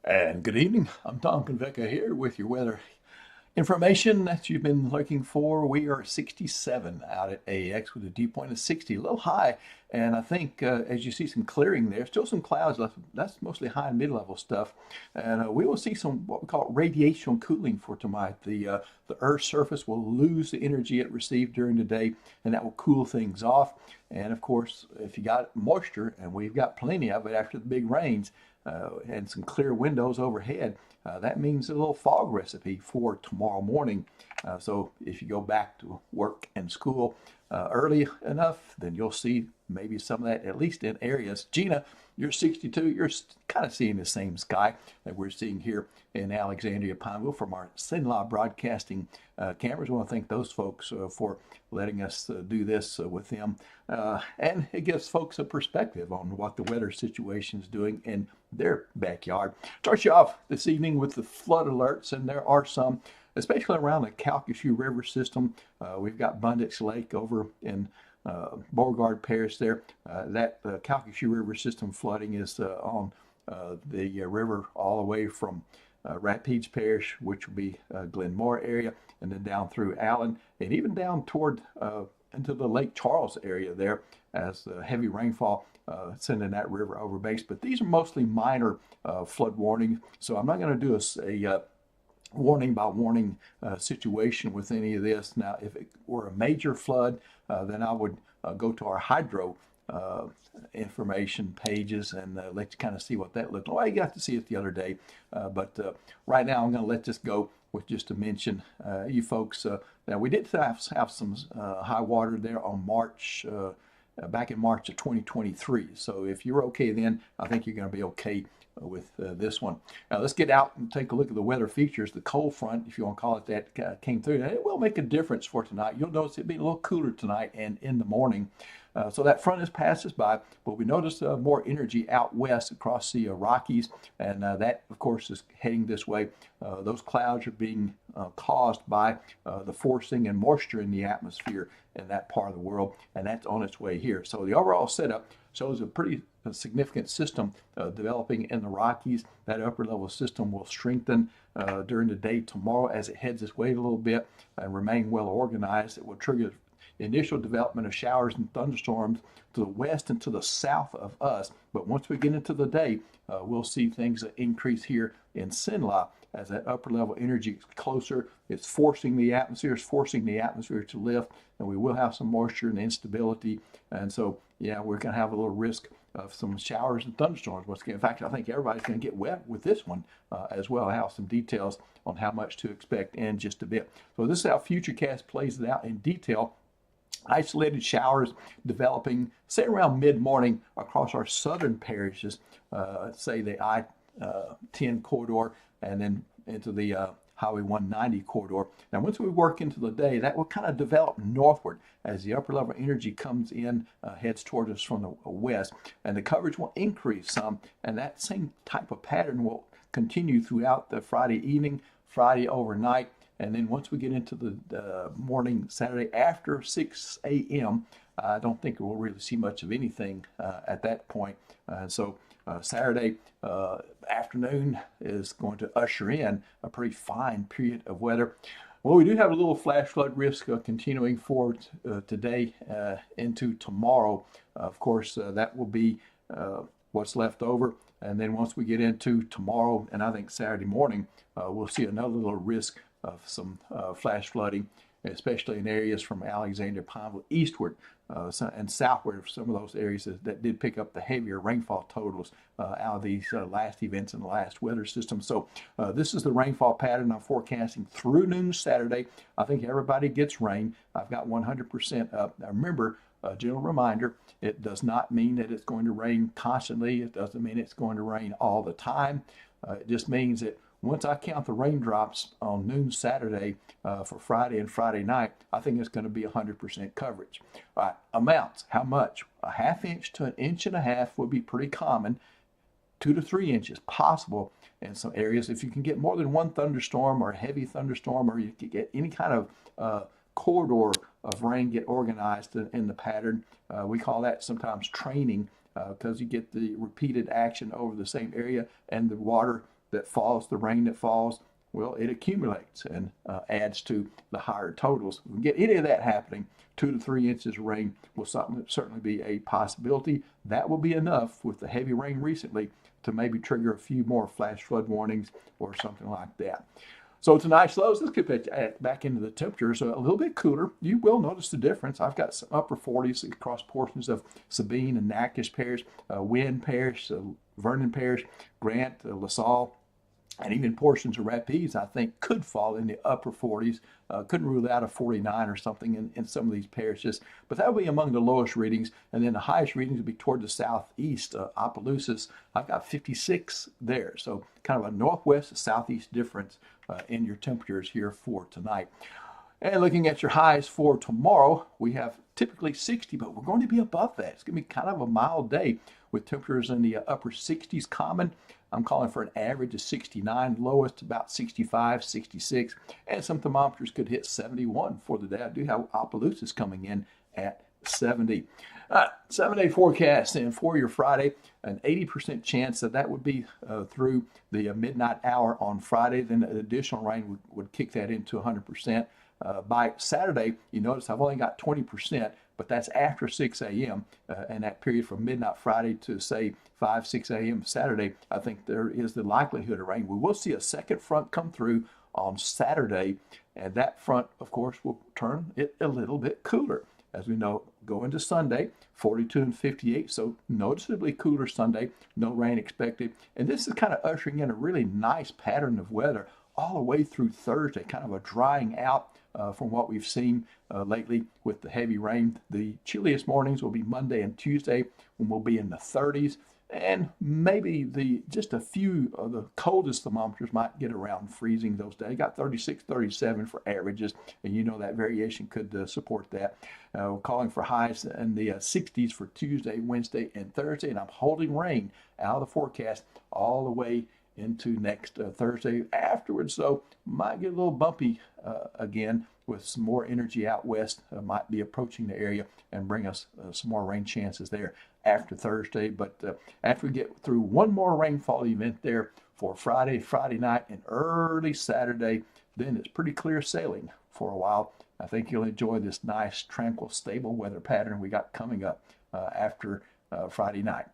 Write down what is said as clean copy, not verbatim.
And good evening. I'm Tom Conveca here with your weather information that you've been looking for. We are 67 out at AX with a dew point of 60, a little high. And I think as you see some clearing there, still some clouds left. That's mostly high and mid-level stuff. And we will see some what we call radiational cooling for tonight. The Earth's surface will lose the energy it received during the day, and that will cool things off. And of course, if you got moisture, and we've got plenty of it after the big rains, and some clear windows overhead, that means a little fog recipe for tomorrow morning. So if you go back to work and school early enough, then you'll see maybe some of that, at least in areas. Gina, you're 62, you're kind of seeing the same sky that we're seeing here in Alexandria Pineville from our Cenla Broadcasting cameras. I want to thank those folks for letting us do this with them. And it gives folks a perspective on what the weather situation is doing in their backyard. Start you off this evening with the flood alerts, and there are some, especially around the Calcasieu River system. We've got Bunditz Lake over in Beauregard Parish there. That Calcasieu River system flooding is on the river all the way from Rapides Parish, which will be Glenmore area, and then down through Allen, and even down toward into the Lake Charles area there as heavy rainfall sending that river over base. But these are mostly minor flood warnings, so I'm not going to do a warning by warning situation with any of this. Now, if it were a major flood, then I would go to our hydro information pages and let you kind of see what that looked like. Well, you got to see it the other day, but right now I'm going to let this go with just to mention you folks. Now, we did have some high water there on March, back in March of 2023. So if you're okay then, I think you're going to be okay with this one. Now let's get out and take a look at the weather features. The cold front, if you want to call it that, came through. And it will make a difference for tonight. You'll notice it'll be a little cooler tonight and in the morning. So that front has passed us by, but we noticed more energy out west across the Rockies, and that, of course, is heading this way. Those clouds are being caused by the forcing and moisture in the atmosphere in that part of the world, and that's on its way here. So the overall setup shows a pretty significant system developing in the Rockies. That upper level system will strengthen during the day tomorrow as it heads its way a little bit and remain well organized. It will trigger initial development of showers and thunderstorms to the west and to the south of us. But once we get into the day, we'll see things that increase here in Cenla as that upper level energy is closer. It's forcing the atmosphere, to lift, and we will have some moisture and instability. And so, yeah, we're going to have a little risk of some showers and thunderstorms. In fact, I think everybody's going to get wet with this one as well. I have some details on how much to expect in just a bit. So this is how Futurecast plays it out in detail. Isolated showers developing, say, around mid-morning across our southern parishes, say the I-10 corridor, and then into the Highway 190 corridor. Now, once we work into the day, that will kind of develop northward as the upper level energy comes in, heads toward us from the west, and the coverage will increase some, and that same type of pattern will continue throughout the Friday evening, Friday overnight. And then once we get into the morning Saturday after 6 a.m., I don't think we'll really see much of anything at that point. So Saturday afternoon is going to usher in a pretty fine period of weather. Well, we do have a little flash flood risk continuing forward today into tomorrow. Of course, that will be what's left over. And then once we get into tomorrow and I think Saturday morning, we'll see another little risk of some flash flooding, especially in areas from Alexandria Pineville eastward and southward. Some of those areas that did pick up the heavier rainfall totals out of these last events in the last weather system. So this is the rainfall pattern I'm forecasting through noon Saturday. I think everybody gets rain. I've got 100% up. Now remember, a general reminder, it does not mean that it's going to rain constantly. It doesn't mean it's going to rain all the time. It just means that once I count the raindrops on noon Saturday for Friday and Friday night, I think it's going to be 100% coverage. All right, amounts, how much? A half inch to 1.5 inches would be pretty common. 2 to 3 inches possible in some areas. If you can get more than one thunderstorm or a heavy thunderstorm, or you can get any kind of corridor of rain get organized in the pattern, we call that sometimes training because you get the repeated action over the same area and the water that falls, the rain that falls, well, it accumulates and adds to the higher totals. If we get any of that happening, 2 to 3 inches of rain will certainly be a possibility. That will be enough with the heavy rain recently to maybe trigger a few more flash flood warnings or something like that. So tonight's lows, let's get back into the temperatures. A little bit cooler. You will notice the difference. I've got some upper 40s across portions of Sabine and Natchitoches Parish, Wynn Parish, Vernon Parish, Grant, LaSalle, and even portions of Rapides, I think, could fall in the upper 40s. Couldn't rule out a 49 or something in some of these parishes, but that would be among the lowest readings. And then the highest readings would be toward the southeast. Opelousas, I've got 56 there. So kind of a northwest to southeast difference in your temperatures here for tonight. And looking at your highs for tomorrow, we have typically 60, but we're going to be above that. It's going to be kind of a mild day with temperatures in the upper 60s common. I'm calling for an average of 69, lowest about 65, 66, and some thermometers could hit 71 for the day. I do have Opelousas coming in at 70. 7-day forecast, and for your Friday, an 80% chance that would be through the midnight hour on Friday. Then an additional rain would kick that into 100%. By Saturday, you notice I've only got 20%, but that's after 6 a.m. And that period from midnight Friday to say 5, 6 a.m. Saturday, I think there is the likelihood of rain. We will see a second front come through on Saturday, and that front, of course, will turn it a little bit cooler. As we know, go into Sunday, 42 and 58, so noticeably cooler Sunday, no rain expected. And this is kind of ushering in a really nice pattern of weather all the way through Thursday, kind of a drying out from what we've seen lately with the heavy rain. The chilliest mornings will be Monday and Tuesday when we'll be in the 30s. And maybe just a few of the coldest thermometers might get around freezing those days. Got 36, 37 for averages, and you know that variation could support that. We're calling for highs in the 60s for Tuesday, Wednesday, and Thursday, and I'm holding rain out of the forecast all the way into next Thursday. Afterwards, though, might get a little bumpy again with some more energy out west. Might be approaching the area and bring us some more rain chances there after Thursday. But after we get through one more rainfall event there for Friday night, and early Saturday, then it's pretty clear sailing for a while. I think you'll enjoy this nice, tranquil, stable weather pattern we got coming up after Friday night.